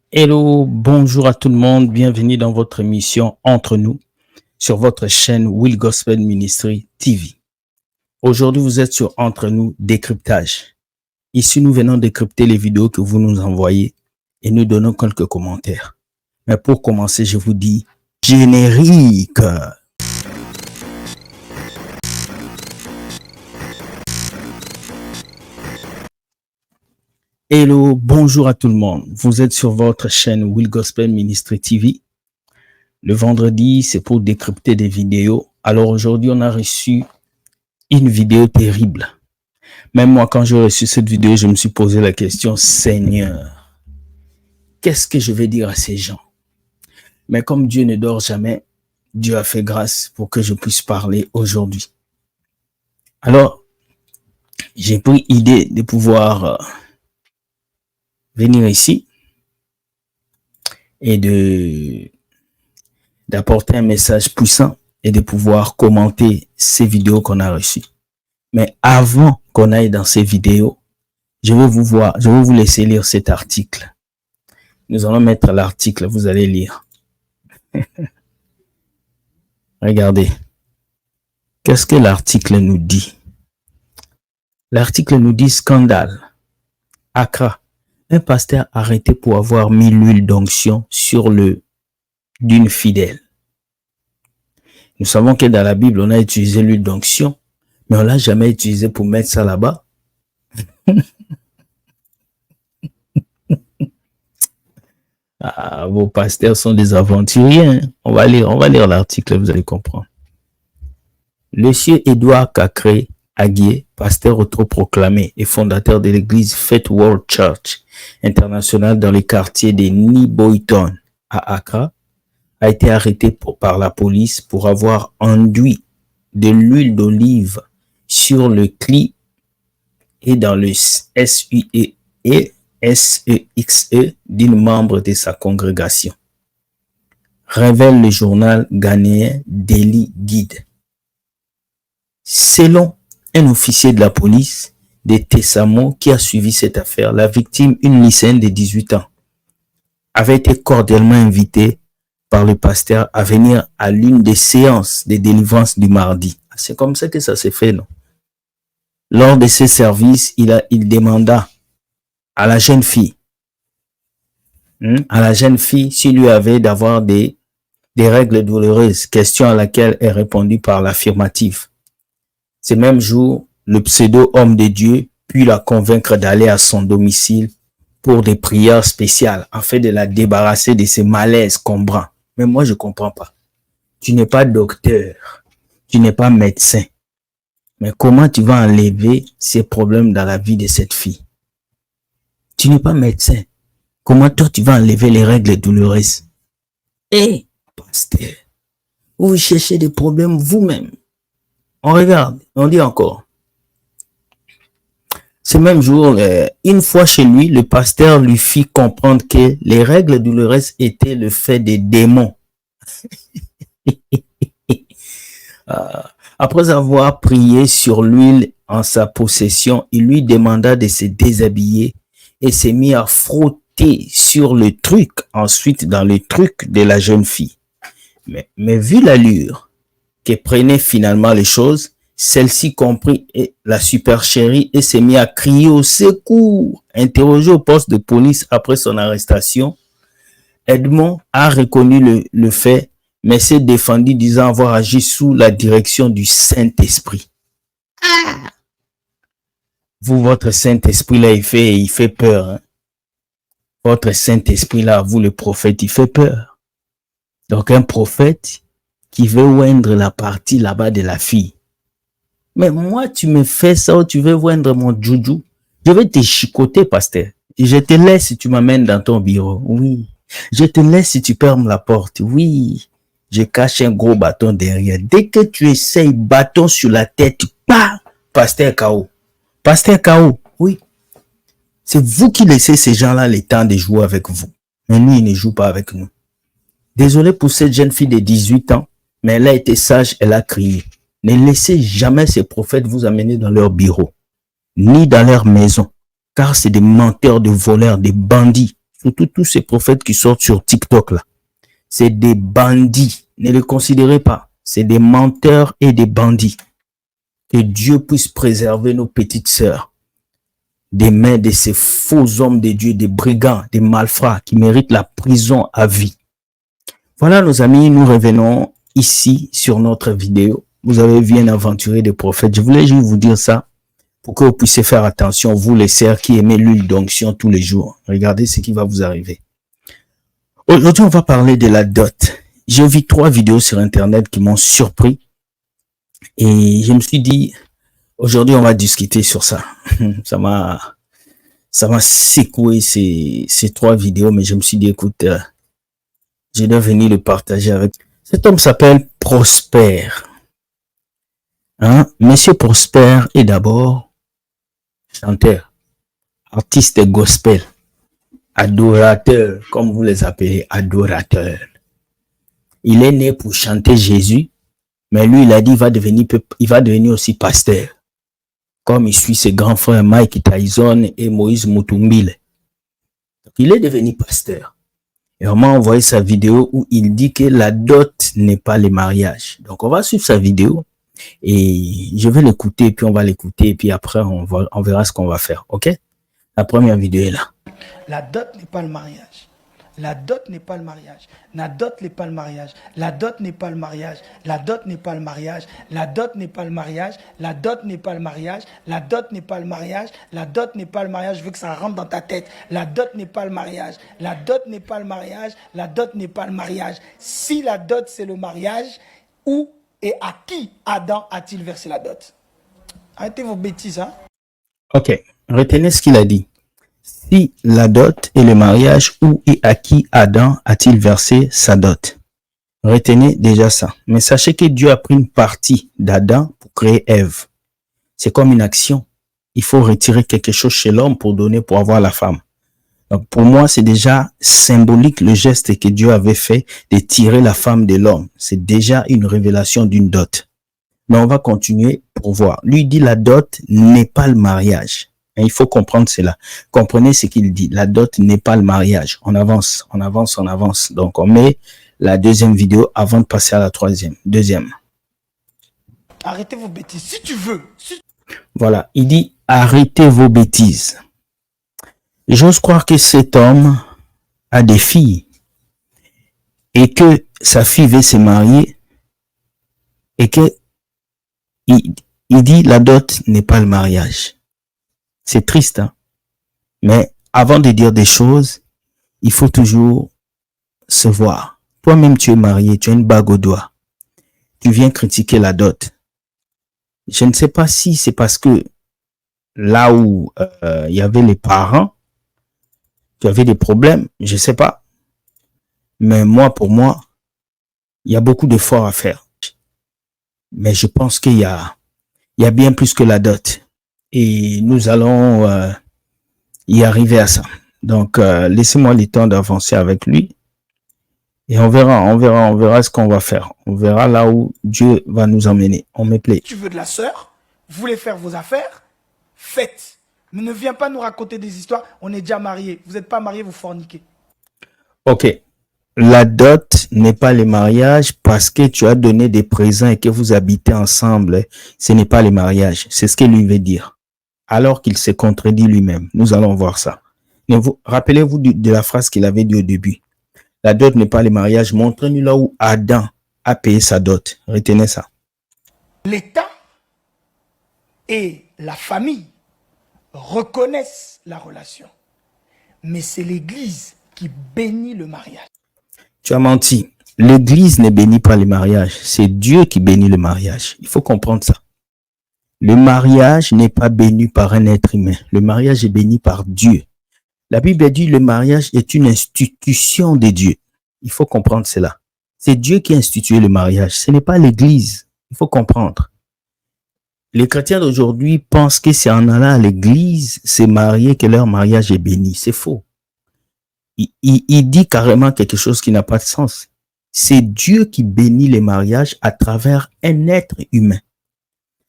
Hello, bonjour à tout le monde, bienvenue dans votre émission Entre nous sur votre chaîne Will Gospel Ministry TV. Aujourd'hui, vous êtes sur Entre nous décryptage. Ici, nous venons décrypter les vidéos que vous nous envoyez et nous donnons quelques commentaires. Mais pour commencer, je vous dis générique. Hello, bonjour à tout le monde. Vous êtes sur votre chaîne Will Gospel Ministry TV. Le vendredi, c'est pour décrypter des vidéos. Alors aujourd'hui, on a reçu une vidéo terrible. Même moi, quand j'ai reçu cette vidéo, je me suis posé la question, Seigneur, qu'est-ce que je vais dire à ces gens? Mais comme Dieu ne dort jamais, Dieu a fait grâce pour que je puisse parler aujourd'hui. Alors, j'ai pris idée de pouvoir venir ici et d'apporter un message puissant et de pouvoir commenter ces vidéos qu'on a reçues. Mais avant qu'on aille dans ces vidéos, je vais vous laisser lire cet article. Nous allons mettre l'article, vous allez lire. Regardez. Qu'est-ce que l'article nous dit? L'article nous dit scandale. Accra. Un pasteur arrêté pour avoir mis l'huile d'onction sur le d'une fidèle. Nous savons que dans la Bible, on a utilisé l'huile d'onction, mais on l'a jamais utilisé pour mettre ça là-bas. Ah, vos pasteurs sont des aventuriers. Hein? On va lire l'article, vous allez comprendre. Le sieur Edouard Cacré Aguier, pasteur autoproclamé et fondateur de l'église Faith World Church International dans le quartier de Niboyton à Accra, a été arrêté par la police pour avoir enduit de l'huile d'olive sur le cli et dans le SUE et SEXE d'une membre de sa congrégation. Révèle le journal ghanéen Daily Guide. Selon un officier de la police de Tessamo qui a suivi cette affaire, la victime, une lycéenne de 18 ans, avait été cordialement invitée par le pasteur à venir à l'une des séances de délivrance du mardi. C'est comme ça que ça s'est fait, non? Lors de ce service, il demanda à la jeune fille, s'il lui avait d'avoir des règles douloureuses, question à laquelle elle répondit par l'affirmative. Ce même jour, le pseudo-homme de Dieu put la convaincre d'aller à son domicile pour des prières spéciales afin de la débarrasser de ses malaises combrants. Mais moi, je comprends pas. Tu n'es pas docteur, tu n'es pas médecin. Mais comment tu vas enlever ces problèmes dans la vie de cette fille? Tu n'es pas médecin. Comment toi, tu vas enlever les règles douloureuses? Pasteur, vous cherchez des problèmes vous-même. On regarde, on dit encore. Ce même jour, une fois chez lui, le pasteur lui fit comprendre que les règles douloureuses étaient le fait des démons. Après avoir prié sur l'huile en sa possession, il lui demanda de se déshabiller et s'est mis à frotter sur le truc, ensuite dans le truc de la jeune fille. Mais vu l'allure que prenaient finalement les choses, celle-ci comprit la supercherie et s'est mis à crier au secours. Interrogé au poste de police après son arrestation, Edmond a reconnu le fait, mais s'est défendu disant avoir agi sous la direction du Saint-Esprit. Vous, votre Saint-Esprit là, il fait peur. Hein? Votre Saint-Esprit là, vous le prophète, il fait peur. Donc un prophète qui veut oindre la partie là-bas de la fille. Mais moi, tu me fais ça ou tu veux oindre mon joujou? Je vais te chicoter, pasteur. Et je te laisse si tu m'amènes dans ton bureau. Oui. Je te laisse si tu fermes la porte. Oui. Je cache un gros bâton derrière. Dès que tu essayes bâton sur la tête, pas pasteur KO. Pasteur KO, oui. C'est vous qui laissez ces gens-là le temps de jouer avec vous. Mais lui, il ne joue pas avec nous. Désolé pour cette jeune fille de 18 ans, mais elle a été sage, elle a crié. Ne laissez jamais ces prophètes vous amener dans leur bureau, ni dans leur maison, car c'est des menteurs, des voleurs, des bandits. Surtout tous ces prophètes qui sortent sur TikTok là. C'est des bandits. Ne les considérez pas. C'est des menteurs et des bandits. Que Dieu puisse préserver nos petites sœurs des mains de ces faux hommes de Dieu, des brigands, des malfrats qui méritent la prison à vie. Voilà, nos amis, nous revenons ici sur notre vidéo. Vous avez vu un aventurier des prophètes. Je voulais juste vous dire ça pour que vous puissiez faire attention, vous les sœurs qui aimez l'huile d'onction tous les jours. Regardez ce qui va vous arriver. Aujourd'hui, on va parler de la dot. J'ai vu 3 vidéos sur Internet qui m'ont surpris et je me suis dit, aujourd'hui, on va discuter sur ça. Ça m'a secoué ces 3 vidéos, mais je me suis dit, écoute, je dois venir le partager avec. Cet homme s'appelle Prosper. Hein? Monsieur Prosper est d'abord chanteur, artiste gospel, adorateur, comme vous les appelez, adorateur. Il est né pour chanter Jésus, mais lui, il a dit il va devenir aussi pasteur. Comme il suit ses grands frères Mike Tyson et Moïse Mutumbile. Il est devenu pasteur. Et on m'a envoyé sa vidéo où il dit que la dot n'est pas le mariage. Donc on va suivre sa vidéo et je vais l'écouter, puis on va l'écouter, et puis après on verra ce qu'on va faire. Ok? La première vidéo est là. La dot n'est pas le mariage. La dot n'est pas le mariage. La dot n'est pas le mariage. La dot n'est pas le mariage. La dot n'est pas le mariage. La dot n'est pas le mariage. La dot n'est pas le mariage. La dot n'est pas le mariage. La dot n'est pas le mariage. Je veux que ça rentre dans ta tête. La dot n'est pas le mariage. La dot n'est pas le mariage. La dot n'est pas le mariage. Si la dot c'est le mariage, où et à qui Adam a-t-il versé la dot? Arrêtez vos bêtises, hein? Ok, retenez ce qu'il a dit. Si la dot est le mariage, où et à qui Adam a-t-il versé sa dot? Retenez déjà ça. Mais sachez que Dieu a pris une partie d'Adam pour créer Ève. C'est comme une action. Il faut retirer quelque chose chez l'homme pour donner, pour avoir la femme. Donc pour moi, c'est déjà symbolique le geste que Dieu avait fait de tirer la femme de l'homme. C'est déjà une révélation d'une dot. Mais on va continuer pour voir. Lui dit la dot n'est pas le mariage. Et il faut comprendre cela. Comprenez ce qu'il dit. La dot n'est pas le mariage. On avance, on avance, on avance. Donc on met la deuxième vidéo avant de passer à la troisième. Deuxième. Arrêtez vos bêtises. Si tu veux. Voilà. Il dit arrêtez vos bêtises. J'ose croire que cet homme a des filles et que sa fille veut se marier et que il dit la dot n'est pas le mariage. C'est triste, hein? Mais avant de dire des choses, il faut toujours se voir. Toi-même, tu es marié, tu as une bague au doigt. Tu viens critiquer la dot. Je ne sais pas si c'est parce que là où il y avait les parents, tu avais des problèmes, je ne sais pas. Mais moi, pour moi, il y a beaucoup d'efforts à faire. Mais je pense qu'il y a bien plus que la dot. Et nous allons y arriver à ça. Donc, laissez-moi le temps d'avancer avec lui. Et on verra ce qu'on va faire. On verra là où Dieu va nous emmener. On me plaît. Tu veux de la sœur, vous voulez faire vos affaires, faites. Mais ne viens pas nous raconter des histoires. On est déjà mariés. Vous n'êtes pas mariés, vous forniquez. Ok. La dot n'est pas le mariage parce que tu as donné des présents et que vous habitez ensemble. Ce n'est pas le mariage. C'est ce qu'il lui veut dire. Alors qu'il s'est contredit lui-même. Nous allons voir ça. Rappelez-vous de la phrase qu'il avait dit au début. La dot n'est pas le mariage. Montrez-nous là où Adam a payé sa dot. Retenez ça. L'État et la famille reconnaissent la relation. Mais c'est l'Église qui bénit le mariage. Tu as menti. L'Église ne bénit pas le mariage. C'est Dieu qui bénit le mariage. Il faut comprendre ça. Le mariage n'est pas béni par un être humain. Le mariage est béni par Dieu. La Bible dit le mariage est une institution de Dieu. Il faut comprendre cela. C'est Dieu qui a institué le mariage. Ce n'est pas l'Église. Il faut comprendre. Les chrétiens d'aujourd'hui pensent que c'est en allant à l'église, se marier, que leur mariage est béni. C'est faux. Il dit carrément quelque chose qui n'a pas de sens. C'est Dieu qui bénit les mariages à travers un être humain.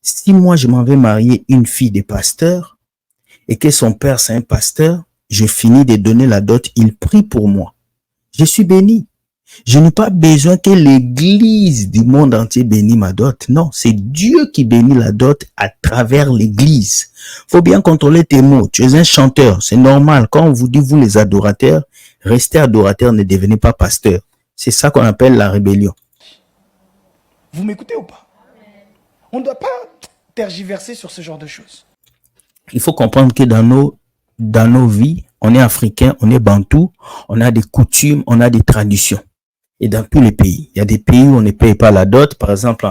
Si moi, je m'en vais marier une fille de pasteur et que son père, c'est un pasteur, je finis de donner la dot, il prie pour moi. Je suis béni. Je n'ai pas besoin que l'église du monde entier bénisse ma dot. Non, c'est Dieu qui bénit la dot à travers l'église. Faut bien contrôler tes mots. Tu es un chanteur, c'est normal. Quand on vous dit, vous les adorateurs, restez adorateurs, ne devenez pas pasteur. C'est ça qu'on appelle la rébellion. Vous m'écoutez ou pas? On ne doit pas tergiverser sur ce genre de choses. Il faut comprendre que dans nos vies, on est africain, on est bantou, on a des coutumes, on a des traditions. Et dans tous les pays, il y a des pays où on ne paye pas la dot. Par exemple,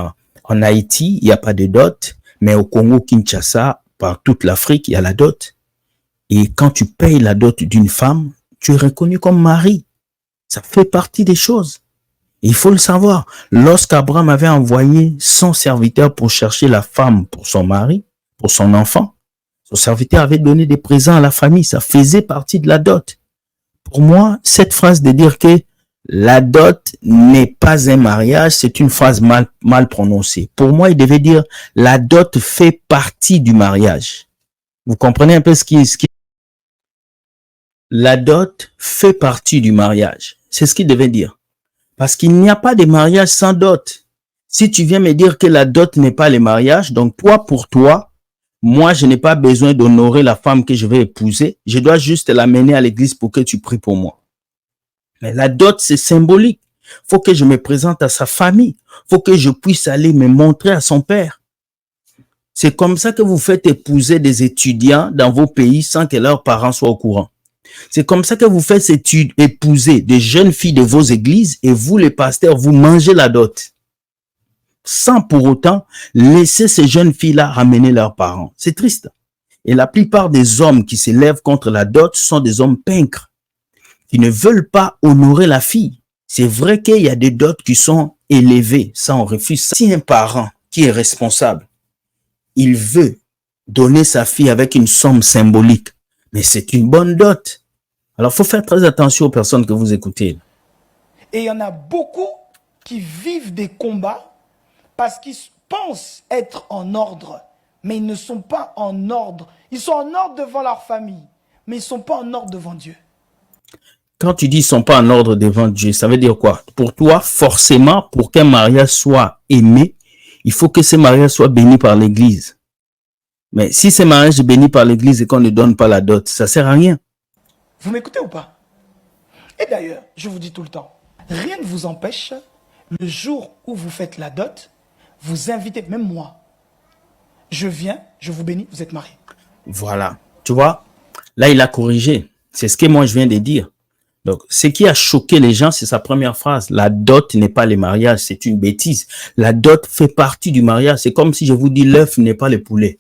en Haïti, il n'y a pas de dot, mais au Congo, Kinshasa, par toute l'Afrique, il y a la dot. Et quand tu payes la dot d'une femme, tu es reconnu comme mari. Ça fait partie des choses. Et il faut le savoir. Lorsqu'Abraham avait envoyé son serviteur pour chercher la femme pour son mari, pour son enfant, son serviteur avait donné des présents à la famille. Ça faisait partie de la dot. Pour moi, cette phrase de dire que la dot n'est pas un mariage, c'est une phrase mal prononcée. Pour moi, il devait dire la dot fait partie du mariage. Vous comprenez un peu ce qui la dot fait partie du mariage. C'est ce qu'il devait dire. Parce qu'il n'y a pas de mariage sans dot. Si tu viens me dire que la dot n'est pas le mariage, donc toi, pour toi, moi, je n'ai pas besoin d'honorer la femme que je vais épouser. Je dois juste l'amener à l'église pour que tu pries pour moi. Mais la dot, c'est symbolique. Faut que je me présente à sa famille. Faut que je puisse aller me montrer à son père. C'est comme ça que vous faites épouser des étudiants dans vos pays sans que leurs parents soient au courant. C'est comme ça que vous faites épouser des jeunes filles de vos églises et vous, les pasteurs, vous mangez la dot. Sans pour autant laisser ces jeunes filles-là ramener leurs parents. C'est triste. Et la plupart des hommes qui s'élèvent contre la dot sont des hommes peintres qui ne veulent pas honorer la fille. C'est vrai qu'il y a des dots qui sont élevées, ça on refuse. Si un parent qui est responsable, il veut donner sa fille avec une somme symbolique, mais c'est une bonne dot. Alors, il faut faire très attention aux personnes que vous écoutez. Et il y en a beaucoup qui vivent des combats parce qu'ils pensent être en ordre, mais ils ne sont pas en ordre. Ils sont en ordre devant leur famille, mais ils ne sont pas en ordre devant Dieu. Quand tu dis ils ne sont pas en ordre devant Dieu, ça veut dire quoi? Pour toi, forcément, pour qu'un mariage soit aimé, il faut que ce mariage soit béni par l'Église. Mais si ce mariage est béni par l'Église et qu'on ne donne pas la dot, ça ne sert à rien. Vous m'écoutez ou pas? Et d'ailleurs, je vous dis tout le temps, rien ne vous empêche, le jour où vous faites la dot, vous invitez, même moi, je viens, je vous bénis, vous êtes mariés. Voilà. Tu vois, là, il a corrigé. C'est ce que moi, je viens de dire. Donc, ce qui a choqué les gens, c'est sa première phrase. La dot n'est pas le mariage, c'est une bêtise. La dot fait partie du mariage. C'est comme si je vous dis l'œuf n'est pas le poulet.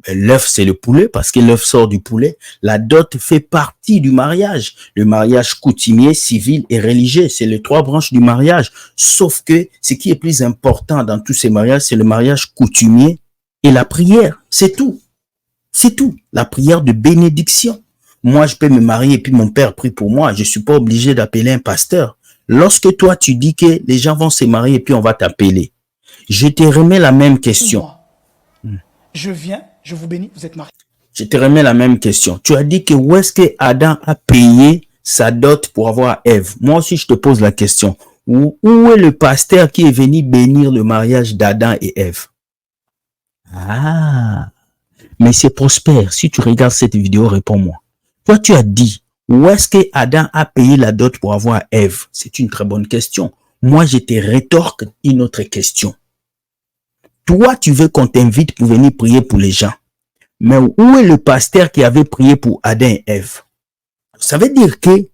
L'œuf, c'est le poulet parce que l'œuf sort du poulet. La dot fait partie du mariage. Le mariage coutumier, civil et religieux, c'est les trois branches du mariage. Sauf que ce qui est plus important dans tous ces mariages, c'est le mariage coutumier et la prière. C'est tout. C'est tout. La prière de bénédiction. Moi, je peux me marier et puis mon père prie pour moi. Je suis pas obligé d'appeler un pasteur. Lorsque toi, tu dis que les gens vont se marier et puis on va t'appeler, je te remets la même question. Je viens, je vous bénis, vous êtes mariés. Je te remets la même question. Tu as dit que où est-ce que Adam a payé sa dot pour avoir Ève? Moi aussi, je te pose la question. Où est le pasteur qui est venu bénir le mariage d'Adam et Ève? Ah, mais c'est Prosper. Si tu regardes cette vidéo, réponds-moi. Toi, tu as dit, où est-ce que Adam a payé la dot pour avoir Ève? C'est une très bonne question. Moi, je te rétorque une autre question. Toi, tu veux qu'on t'invite pour venir prier pour les gens. Mais où est le pasteur qui avait prié pour Adam et Ève? Ça veut dire que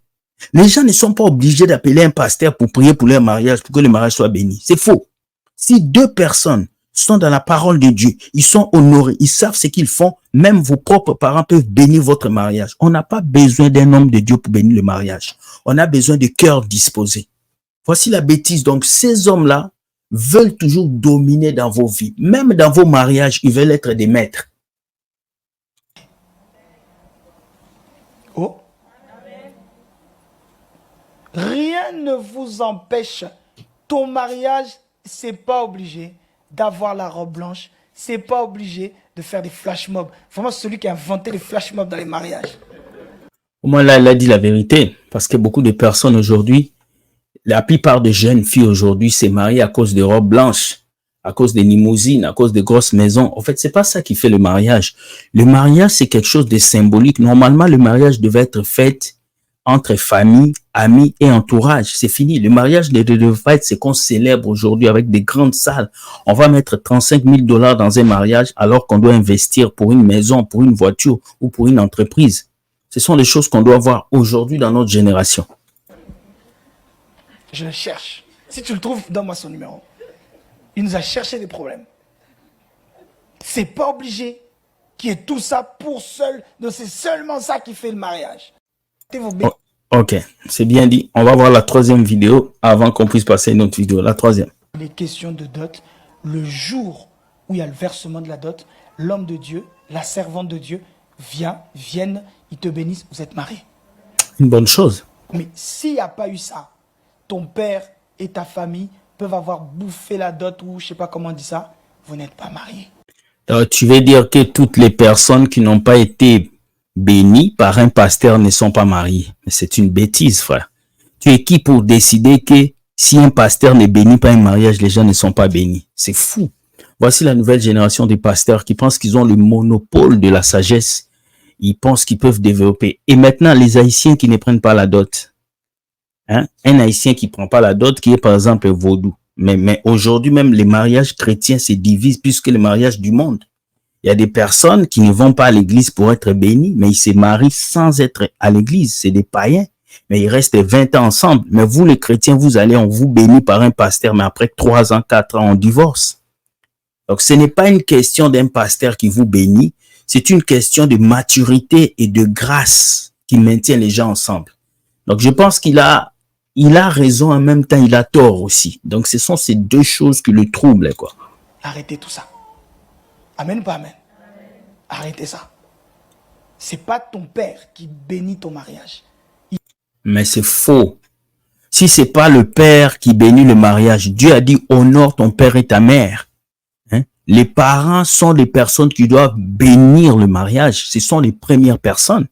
les gens ne sont pas obligés d'appeler un pasteur pour prier pour leur mariage, pour que le mariage soit béni. C'est faux. Si deux personnes sont dans la parole de Dieu, ils sont honorés, ils savent ce qu'ils font, même vos propres parents peuvent bénir votre mariage. On n'a pas besoin d'un homme de Dieu pour bénir le mariage. On a besoin de cœurs disposés. Voici la bêtise. Donc, ces hommes-là veulent toujours dominer dans vos vies. Même dans vos mariages, ils veulent être des maîtres. Oh. Rien ne vous empêche. Ton mariage, c'est pas obligé d'avoir la robe blanche. c'est pas obligé de faire des flash mobs. Vraiment, celui qui a inventé les flash mobs dans les mariages. Au moins là, il a dit la vérité. Parce que beaucoup de personnes aujourd'hui, la plupart des jeunes filles aujourd'hui se marient à cause de robes blanches, à cause des limousines, à cause de grosses maisons. En fait, c'est pas ça qui fait le mariage. Le mariage, c'est quelque chose de symbolique. Normalement, le mariage devait être fait entre famille, amis et entourage. C'est fini. Le mariage ne devrait pas être ce qu'on célèbre aujourd'hui avec des grandes salles. On va mettre 35 000 $ dans un mariage alors qu'on doit investir pour une maison, pour une voiture ou pour une entreprise. Ce sont les choses qu'on doit voir aujourd'hui dans notre génération. Je le cherche. Si tu le trouves, donne-moi son numéro. Il nous a cherché des problèmes. C'est pas obligé qu'il y ait tout ça pour seul. Donc c'est seulement ça qui fait le mariage. Oh, ok, c'est bien dit. On va voir la troisième vidéo avant qu'on puisse passer à une autre vidéo. La troisième. Les questions de dot, le jour où il y a le versement de la dot, l'homme de Dieu, la servante de Dieu viennent, ils te bénissent, vous êtes mariés. Une bonne chose. Mais s'il n'y a pas eu ça, ton père et ta famille peuvent avoir bouffé la dot ou je sais pas comment on dit ça, vous n'êtes pas mariés. Alors, tu veux dire que toutes les personnes qui n'ont pas été bénies par un pasteur ne sont pas mariées. Mais c'est une bêtise, frère. Tu es qui pour décider que si un pasteur ne bénit pas un mariage, les gens ne sont pas bénis? C'est fou. Voici la nouvelle génération des pasteurs qui pensent qu'ils ont le monopole de la sagesse. Ils pensent qu'ils peuvent développer. Et maintenant, les Haïtiens qui ne prennent pas la dot. Hein? Un Haïtien qui ne prend pas la dot, qui est par exemple vaudou. Mais aujourd'hui, même les mariages chrétiens se divisent plus que les mariages du monde. Il y a des personnes qui ne vont pas à l'église pour être bénis, mais ils se marient sans être à l'église. C'est des païens, mais ils restent 20 ans ensemble. Mais vous, les chrétiens, vous allez, on vous bénit par un pasteur, mais après 3 ans, 4 ans, on divorce. Donc, ce n'est pas une question d'un pasteur qui vous bénit, c'est une question de maturité et de grâce qui maintient les gens ensemble. Donc, je pense qu'il a raison, en même temps, il a tort aussi. Donc, ce sont ces deux choses qui le troublent, quoi. Arrêtez tout ça. Amen ou pas amen? Arrêtez ça. C'est pas ton père qui bénit ton mariage. Mais c'est faux. Si c'est pas le père qui bénit le mariage, Dieu a dit honore ton père et ta mère. Hein? Les parents sont les personnes qui doivent bénir le mariage. Ce sont les premières personnes.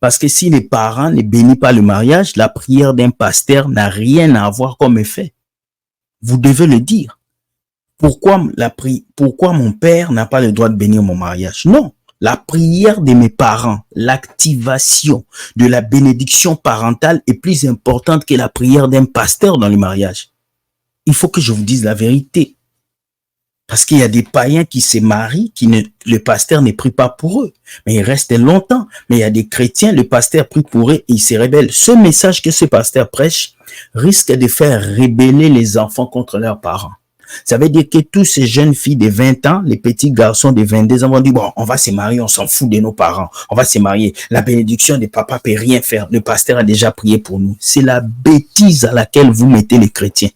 Parce que si les parents ne bénissent pas le mariage, la prière d'un pasteur n'a rien à avoir comme effet. Vous devez le dire. Pourquoi mon père n'a pas le droit de bénir mon mariage? Non. La prière de mes parents, l'activation de la bénédiction parentale est plus importante que la prière d'un pasteur dans le mariage. Il faut que je vous dise la vérité. Parce qu'il y a des païens qui se marient, le pasteur ne prie pas pour eux. Mais ils restent longtemps. Mais il y a des chrétiens, le pasteur prie pour eux et ils se rebellent. Ce message que ce pasteur prêche risque de faire rebeller les enfants contre leurs parents. Ça veut dire que tous ces jeunes filles de 20 ans, les petits garçons de 22 ans vont dire, bon, on va se marier, on s'en fout de nos parents. On va se marier. La bénédiction des papas peut rien faire. Le pasteur a déjà prié pour nous. C'est la bêtise à laquelle vous mettez les chrétiens.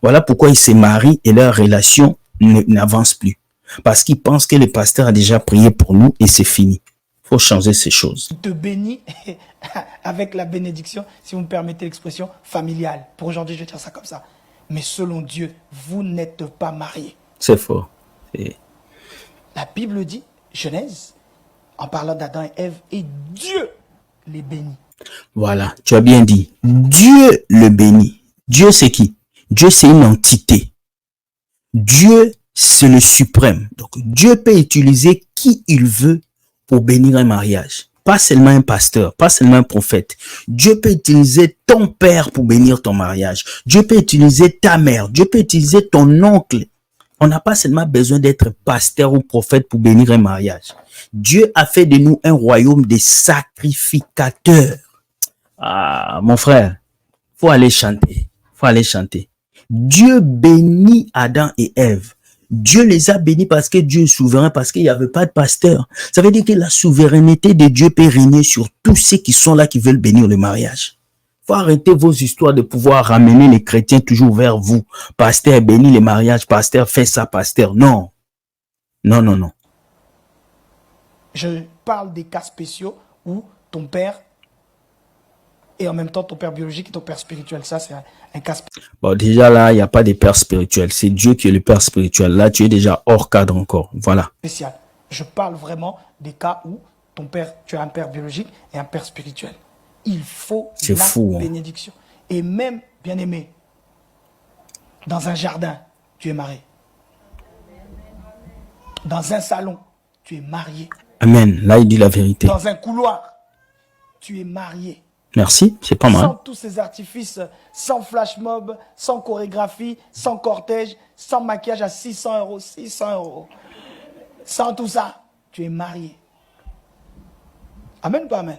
Voilà pourquoi ils se marient et leur relation n'avance plus. Parce qu'ils pensent que le pasteur a déjà prié pour nous et c'est fini. Il faut changer ces choses. Il te bénit avec la bénédiction, si vous me permettez l'expression, familiale. Pour aujourd'hui, je vais dire ça comme ça. Mais selon Dieu, vous n'êtes pas mariés. C'est faux. La Bible dit, Genèse, en parlant d'Adam et Ève, et Dieu les bénit. Voilà, tu as bien dit. Dieu le bénit. Dieu, c'est qui? Dieu, c'est une entité. Dieu, c'est le suprême. Donc, Dieu peut utiliser qui il veut pour bénir un mariage. Pas seulement un pasteur, pas seulement un prophète. Dieu peut utiliser ton père pour bénir ton mariage. Dieu peut utiliser ta mère. Dieu peut utiliser ton oncle. On n'a pas seulement besoin d'être pasteur ou prophète pour bénir un mariage. Dieu a fait de nous un royaume de sacrificateurs. Ah, mon frère, faut aller chanter. Faut aller chanter. Dieu bénit Adam et Ève. Dieu les a bénis parce que Dieu est souverain, parce qu'il n'y avait pas de pasteur. Ça veut dire que la souveraineté de Dieu peut régner sur tous ceux qui sont là, qui veulent bénir le mariage. Faut arrêter vos histoires de pouvoir ramener les chrétiens toujours vers vous. Pasteur bénit le mariage, pasteur fait ça, pasteur. Non. Non, non, non. Je parle des cas spéciaux où ton père et en même temps ton père biologique et ton père spirituel. Ça, c'est un cas Bon, déjà là, il n'y a pas de père spirituel. C'est Dieu qui est le père spirituel. Là, tu es déjà hors cadre encore. Voilà. spécial. Je parle vraiment des cas où tu as un père biologique et un père spirituel. Il faut C'est la fou, hein. bénédiction. Et même, bien aimé, dans un jardin, tu es marié. Dans un salon, tu es marié. Amen. Là, il dit la vérité. Dans un couloir, tu es marié. Merci, c'est pas mal. Sans tous ces artifices, sans flash mob, sans chorégraphie, sans cortège, sans maquillage à 600 euros, 600 euros. Sans tout ça, tu es marié. Amen ou pas amen?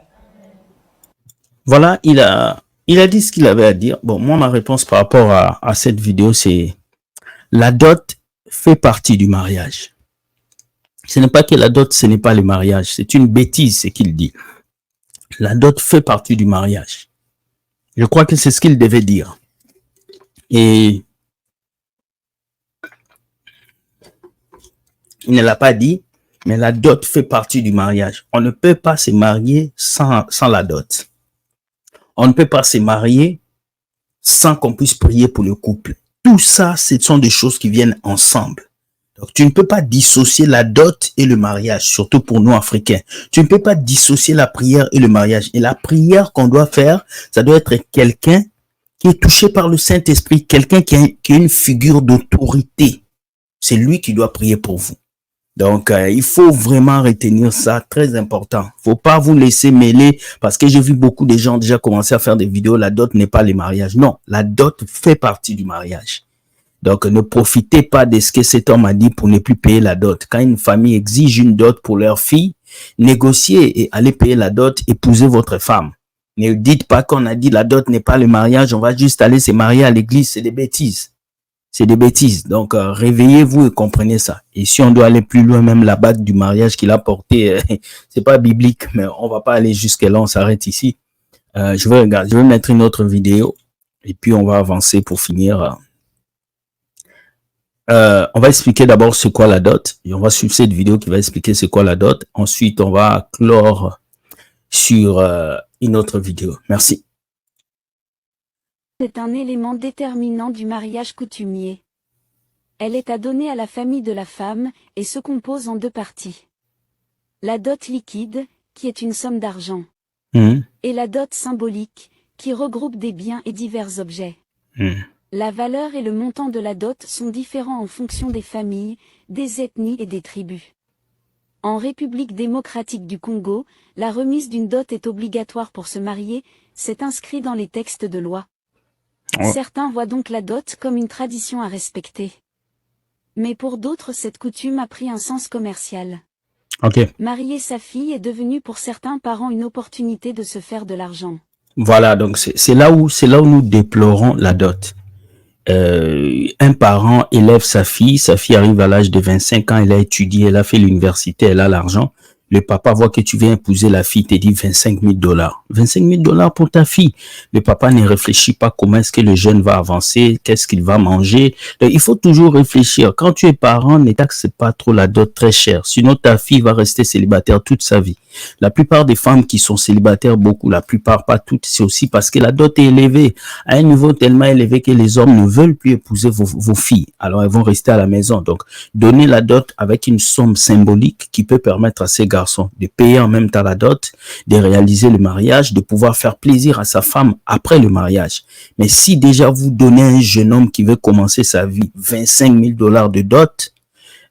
Voilà, il a dit ce qu'il avait à dire. Bon, moi, ma réponse par rapport à cette vidéo, c'est la dot fait partie du mariage. Ce n'est pas que la dot, ce n'est pas le mariage. C'est une bêtise, ce qu'il dit. La dot fait partie du mariage. Je crois que c'est ce qu'il devait dire. Et il ne l'a pas dit, mais la dot fait partie du mariage. On ne peut pas se marier sans la dot. On ne peut pas se marier sans qu'on puisse prier pour le couple. Tout ça, ce sont des choses qui viennent ensemble. Donc, tu ne peux pas dissocier la dot et le mariage, surtout pour nous Africains. Tu ne peux pas dissocier la prière et le mariage. Et la prière qu'on doit faire, ça doit être quelqu'un qui est touché par le Saint-Esprit, quelqu'un qui a une figure d'autorité. C'est lui qui doit prier pour vous. Donc, il faut vraiment retenir ça, très important. Faut pas vous laisser mêler, parce que j'ai vu beaucoup de gens déjà commencer à faire des vidéos, la dot n'est pas le mariage. Non, la dot fait partie du mariage. Donc, ne profitez pas de ce que cet homme a dit pour ne plus payer la dot. Quand une famille exige une dot pour leur fille, négociez et allez payer la dot, épousez votre femme. Ne dites pas qu'on a dit la dot n'est pas le mariage, on va juste aller se marier à l'église, c'est des bêtises. C'est des bêtises. Donc, réveillez-vous et comprenez ça. Et si on doit aller plus loin, même la bague du mariage qu'il a porté, c'est pas biblique, mais on va pas aller jusque là, on s'arrête ici. Je vais mettre une autre vidéo et puis on va avancer pour finir. On va expliquer d'abord c'est quoi la dot et on va suivre cette vidéo qui va expliquer c'est quoi la dot. Ensuite, on va clore sur une autre vidéo. Merci. C'est un élément déterminant du mariage coutumier. Elle est à donner à la famille de la femme et se compose en deux parties. La dot liquide, qui est une somme d'argent, et la dot symbolique, qui regroupe des biens et divers objets. La valeur et le montant de la dot sont différents en fonction des familles, des ethnies et des tribus. En République démocratique du Congo, la remise d'une dot est obligatoire pour se marier, c'est inscrit dans les textes de loi. Certains voient donc la dot comme une tradition à respecter. Mais pour d'autres, cette coutume a pris un sens commercial. Marier sa fille est devenu pour certains parents une opportunité de se faire de l'argent. Voilà, donc c'est là où nous déplorons la dot. Un parent élève sa fille arrive à l'âge de 25 ans, elle a étudié, elle a fait l'université, elle a l'argent. Le papa voit que tu viens épouser la fille, te dit 25 000 $. 25 000 $ pour ta fille. Le papa ne réfléchit pas comment est-ce que le jeune va avancer, qu'est-ce qu'il va manger. Donc, il faut toujours réfléchir. Quand tu es parent, ne taxe pas trop la dot très chère. Sinon, ta fille va rester célibataire toute sa vie. La plupart des femmes qui sont célibataires, beaucoup, la plupart, pas toutes, c'est aussi parce que la dot est élevée, à un niveau tellement élevé que les hommes ne veulent plus épouser vos filles. Alors, elles vont rester à la maison. Donc, donnez la dot avec une somme symbolique qui peut permettre à ces garçons de payer en même temps la dot, de réaliser le mariage, de pouvoir faire plaisir à sa femme après le mariage. Mais si déjà vous donnez à un jeune homme qui veut commencer sa vie 25 000 $ de dot,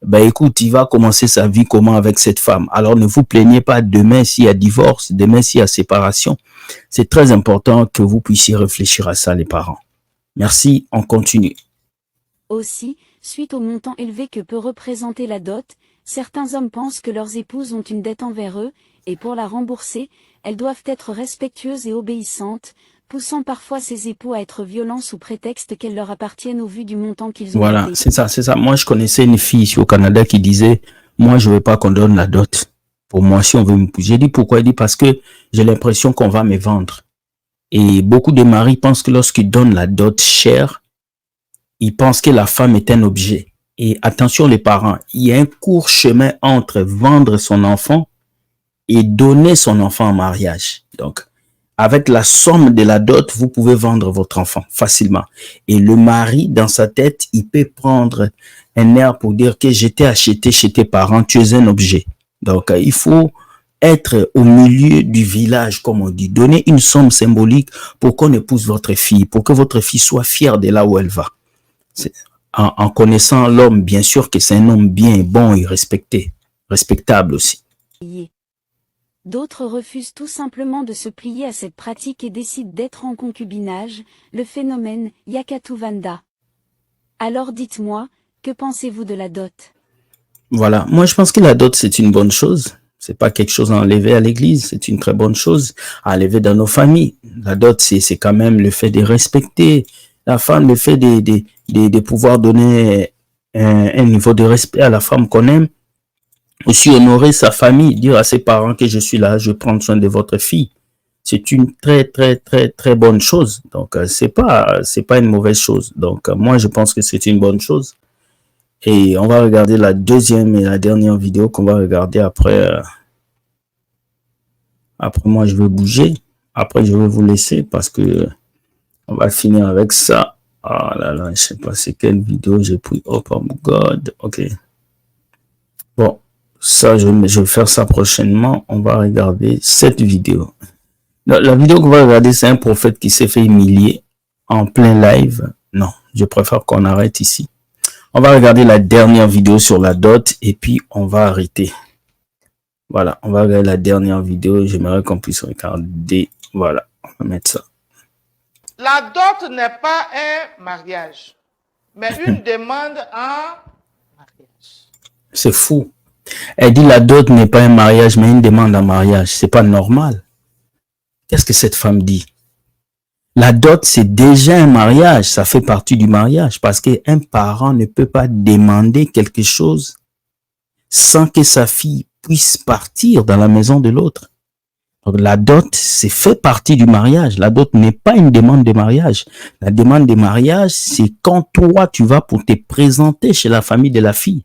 ben écoute, il va commencer sa vie comment avec cette femme. Alors ne vous plaignez pas demain s'il y a divorce, demain s'il y a séparation. C'est très important que vous puissiez réfléchir à ça, les parents. Merci, on continue. Aussi, suite au montant élevé que peut représenter la dot, certains hommes pensent que leurs épouses ont une dette envers eux, et pour la rembourser, elles doivent être respectueuses et obéissantes, poussant parfois ces époux à être violents sous prétexte qu'elles leur appartiennent au vu du montant qu'ils ont. Voilà, c'est ça. Moi, je connaissais une fille ici au Canada qui disait, moi, je veux pas qu'on donne la dot. Pour moi, si on veut me pousser. J'ai dit pourquoi? Elle dit parce que j'ai l'impression qu'on va me vendre. Et beaucoup de maris pensent que lorsqu'ils donnent la dot chère, ils pensent que la femme est un objet. Et attention les parents, il y a un court chemin entre vendre son enfant et donner son enfant en mariage. Donc, avec la somme de la dot, vous pouvez vendre votre enfant facilement. Et le mari, dans sa tête, il peut prendre un air pour dire que j'étais acheté chez tes parents, tu es un objet. Donc, il faut être au milieu du village, comme on dit. Donner une somme symbolique pour qu'on épouse votre fille, pour que votre fille soit fière de là où elle va. En connaissant l'homme, bien sûr que c'est un homme bien, bon et respecté. Respectable aussi. D'autres refusent tout simplement de se plier à cette pratique et décident d'être en concubinage, le phénomène Yakatuvanda. Alors dites-moi, que pensez-vous de la dot? Voilà, moi je pense que la dot c'est une bonne chose. C'est pas quelque chose à enlever à l'église, c'est une très bonne chose à enlever dans nos familles. La dot c'est quand même le fait de respecter la femme, le fait de pouvoir donner un niveau de respect à la femme qu'on aime. Aussi honorer sa famille, dire à ses parents que je suis là, je prends soin de votre fille. C'est une très bonne chose. Donc c'est pas une mauvaise chose. Donc moi je pense que c'est une bonne chose. Et on va regarder la deuxième et la dernière vidéo qu'on va regarder après. Après moi je vais bouger. Après je vais vous laisser parce que on va finir avec ça. Ah là là, je sais pas c'est quelle vidéo j'ai pris. Oh my God. Ok. Bon. Ça, je vais faire ça prochainement. On va regarder cette vidéo. La vidéo qu'on va regarder, c'est un prophète qui s'est fait humilier en plein live. Non, je préfère qu'on arrête ici. On va regarder la dernière vidéo sur la dot et puis on va arrêter. Voilà, on va regarder la dernière vidéo. J'aimerais qu'on puisse regarder. Voilà, on va mettre ça. La dot n'est pas un mariage, mais une demande en mariage. C'est fou. Elle dit la dot n'est pas un mariage, mais une demande en mariage. C'est pas normal. Qu'est-ce que cette femme dit? La dot, c'est déjà un mariage. Ça fait partie du mariage parce qu'un parent ne peut pas demander quelque chose sans que sa fille puisse partir dans la maison de l'autre. Donc, la dot, c'est fait partie du mariage. La dot n'est pas une demande de mariage. La demande de mariage, c'est quand toi, tu vas pour te présenter chez la famille de la fille.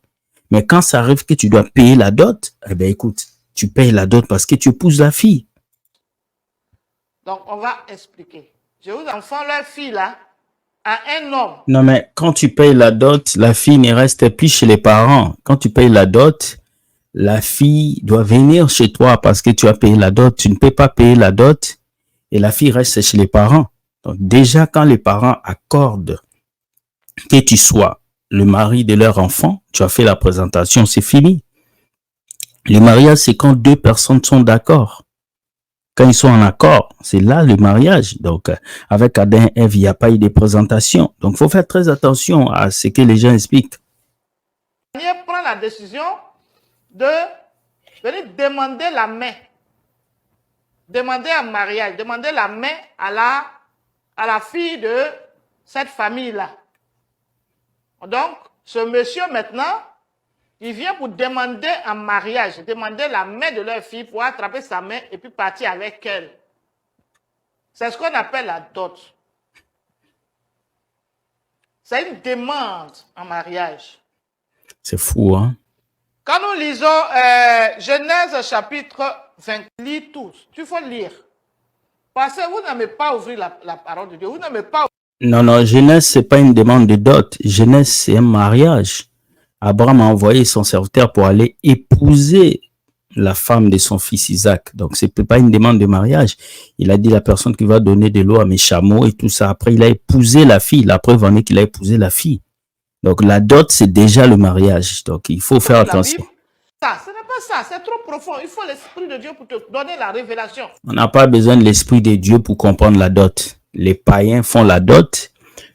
Mais quand ça arrive que tu dois payer la dot, eh bien, écoute, tu payes la dot parce que tu épouses la fille. Donc, on va expliquer. Je vous enfants, leur fille, là, à un homme. Non, mais quand tu payes la dot, la fille ne reste plus chez les parents. Quand tu payes la dot, la fille doit venir chez toi parce que tu as payé la dot. Tu ne peux pas payer la dot et la fille reste chez les parents. Donc, déjà, quand les parents accordent que tu sois le mari de leur enfant, tu as fait la présentation, c'est fini. Le mariage, c'est quand deux personnes sont d'accord. Quand ils sont en accord, c'est là le mariage. Donc, avec Adam et Ève, il n'y a pas eu de présentation. Donc, il faut faire très attention à ce que les gens expliquent. Il prend la décision de venir demander la main. Demander un mariage, demander la main à la fille de cette famille-là. Donc, ce monsieur maintenant, il vient pour demander un mariage, demander la main de leur fille pour attraper sa main et puis partir avec elle. C'est ce qu'on appelle la dot. C'est une demande en mariage. C'est fou, hein? Quand nous lisons Genèse chapitre 20, lis tous. Tu faut lire. Parce que vous n'aimez pas ouvrir la parole de Dieu. Vous n'aimez pas. Non, Genèse, c'est pas une demande de dot. Genèse, c'est un mariage. Abraham a envoyé son serviteur pour aller épouser la femme de son fils Isaac. Donc, c'est pas une demande de mariage. Il a dit la personne qui va donner de l'eau à mes chameaux et tout ça. Après, il a épousé la fille. La preuve en est qu'il a épousé la fille. Donc, la dot, c'est déjà le mariage. Donc, il faut faire attention. Ça, ce n'est pas ça. C'est trop profond. Il faut l'Esprit de Dieu pour te donner la révélation. On n'a pas besoin de l'Esprit de Dieu pour comprendre la dot. Les païens font la dot.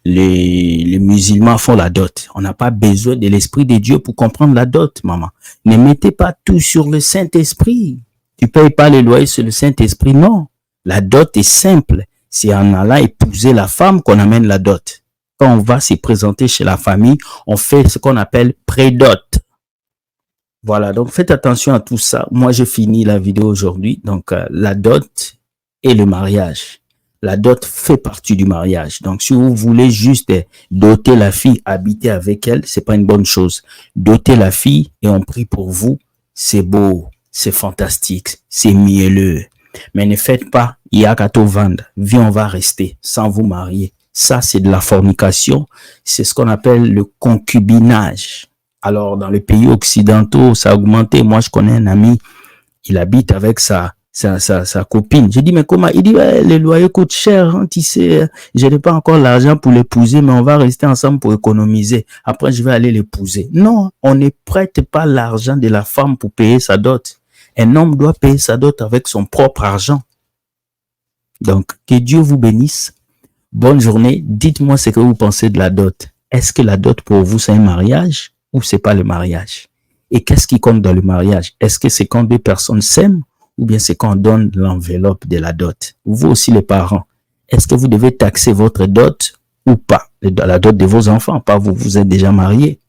Les musulmans font la dot. On n'a pas besoin de l'Esprit de Dieu pour comprendre la dot, maman. Ne mettez pas tout sur le Saint-Esprit. Tu payes pas les loyers sur le Saint-Esprit, non. La dot est simple. C'est en allant épouser la femme qu'on amène la dot. Quand on va se présenter chez la famille, on fait ce qu'on appelle pré-dot. Voilà, donc faites attention à tout ça. Moi, je finis la vidéo aujourd'hui. Donc, la dot et le mariage. La dot fait partie du mariage. Donc, si vous voulez juste doter la fille, habiter avec elle, c'est pas une bonne chose. Doter la fille et on prie pour vous, c'est beau, c'est fantastique, c'est mielleux. Mais ne faites pas, il y a qu'à tout vendre. Viens, on va rester sans vous marier. Ça, c'est de la fornication. C'est ce qu'on appelle le concubinage. Alors, dans les pays occidentaux, ça a augmenté. Moi, je connais un ami, il habite avec sa copine. Je dis, mais comment? Il dit, ouais, les loyers coûtent cher, hein, tu sais, je n'ai pas encore l'argent pour l'épouser, mais on va rester ensemble pour économiser. Après, je vais aller l'épouser. Non, on ne prête pas l'argent de la femme pour payer sa dot. Un homme doit payer sa dot avec son propre argent. Donc, que Dieu vous bénisse. Bonne journée. Dites-moi ce que vous pensez de la dot. Est-ce que la dot pour vous, c'est un mariage ou c'est pas le mariage? Et qu'est-ce qui compte dans le mariage? Est-ce que c'est quand deux personnes s'aiment ou bien c'est quand on donne l'enveloppe de la dot? Vous aussi les parents, est-ce que vous devez taxer votre dot ou pas? La dot de vos enfants, pas vous, vous êtes déjà mariés.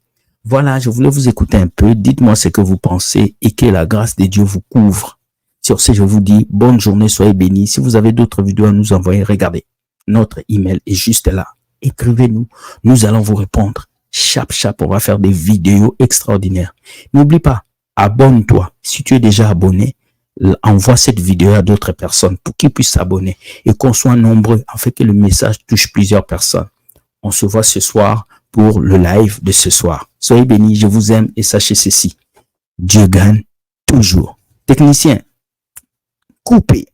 Voilà, je voulais vous écouter un peu. Dites-moi ce que vous pensez et que la grâce de Dieu vous couvre. Sur ce, je vous dis bonne journée, soyez bénis. Si vous avez d'autres vidéos à nous envoyer, regardez. Notre email est juste là. Écrivez-nous. Nous allons vous répondre. Chap, on va faire des vidéos extraordinaires. N'oublie pas, abonne-toi. Si tu es déjà abonné, envoie cette vidéo à d'autres personnes pour qu'ils puissent s'abonner et qu'on soit nombreux afin que le message touche plusieurs personnes. On se voit ce soir pour le live de ce soir. Soyez bénis, je vous aime et sachez ceci. Dieu gagne toujours. Technicien, coupez.